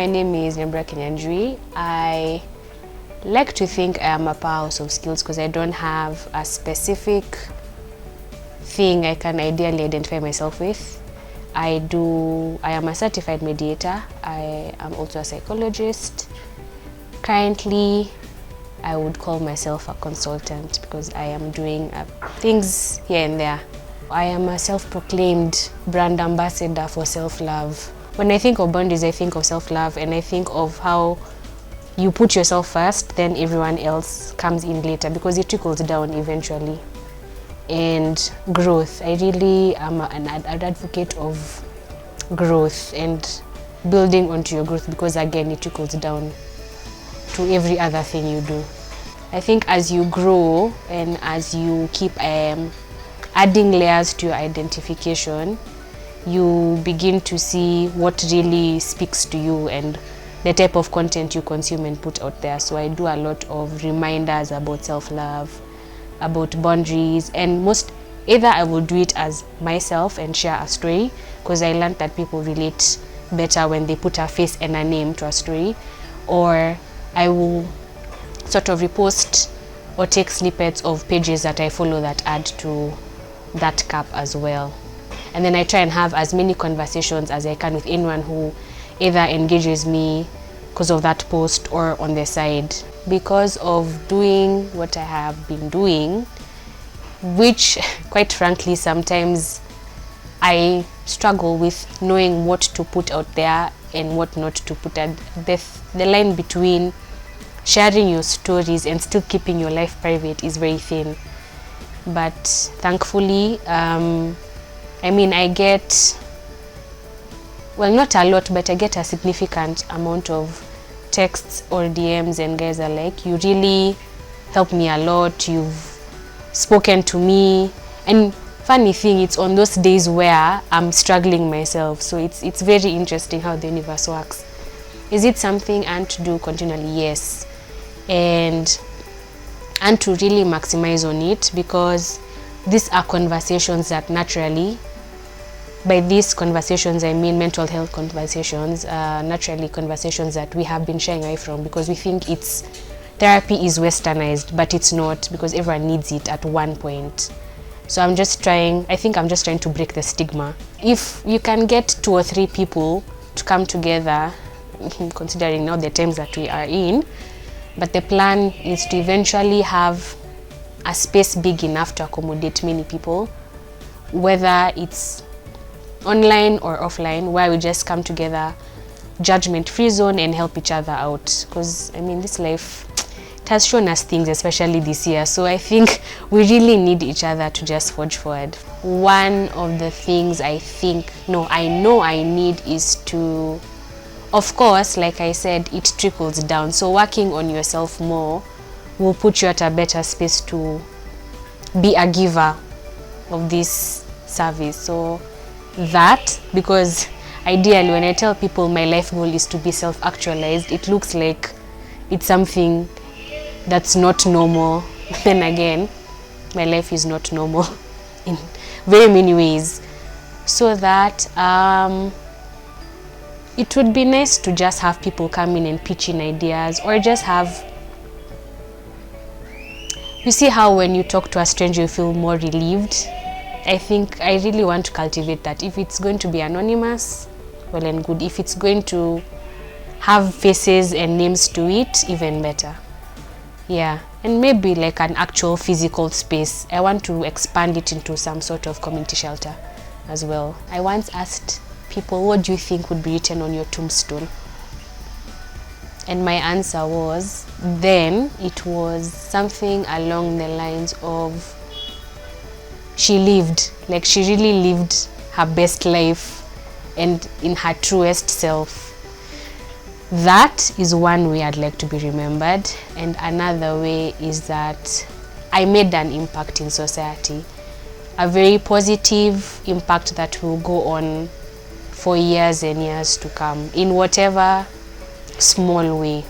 my name is Nyambura Kinyanjui. I like to think I am a powerhouse of skills because I don't have a specific thing I can ideally identify myself with. I am a certified mediator. I am also a psychologist. Currently, I would call myself a consultant because I am doing things here and there. I am a self-proclaimed brand ambassador for self-love. When I think of boundaries, I think of self-love, and I think of how you put yourself first, then everyone else comes in later because it trickles down eventually. And growth, I really am an advocate of growth and building onto your growth because again it trickles down to every other thing you do. I think as you grow and as you keep adding layers to your identification, you begin to see what really speaks to you and the type of content you consume and put out there. So I do a lot of reminders about self-love, about boundaries, and either I will do it as myself and share a story because I learned that people relate better when they put a face and a name to a story, or I will sort of repost or take snippets of pages that I follow that add to that cap as well. And then I try and have as many conversations as I can with anyone who either engages me because of that post or on the side. Because of doing what I have been doing, which quite frankly sometimes I struggle with knowing what to put out there and what not to put out. The line between sharing your stories and still keeping your life private is very thin. But thankfully, I get, well, not a lot, but I get a significant amount of texts or DMs, and guys are like, you really help me a lot, you've spoken to me. And funny thing, it's on those days where I'm struggling myself. So it's very interesting how the universe works. Is it something and to do continually? Yes. And to really maximize on it, because these are conversations that naturally, by these conversations I mean mental health conversations, naturally conversations that we have been shying away from because we think therapy is westernized, but it's not, because everyone needs it at one point. So I'm just trying to break the stigma. If you can get 2 or 3 people to come together, considering now the times that we are in, but the plan is to eventually have a space big enough to accommodate many people, whether it's online or offline, where we just come together, judgment-free zone, and help each other out. Because this life, it has shown us things, especially this year. So I think we really need each other to just forge forward. One of the things I know I need is to, of course, like I said, it trickles down. So working on yourself more will put you at a better space to be a giver of this service. So that, because ideally when I tell people my life goal is to be self-actualized, it looks like it's something that's not normal. Then again, my life is not normal in very many ways. So that it would be nice to just have people come in and pitch in ideas, or just have, you see how when you talk to a stranger you feel more relieved? I think I really want to cultivate that. If it's going to be anonymous, well and good. If it's going to have faces and names to it, even better. Yeah, and maybe like an actual physical space. I want to expand it into some sort of community shelter as well. I once asked people, what do you think would be written on your tombstone? And my answer was, it was something along the lines of, she really lived her best life and in her truest self. That is one way I'd like to be remembered. And another way is that I made an impact in society, a very positive impact that will go on for years and years to come, in whatever small way.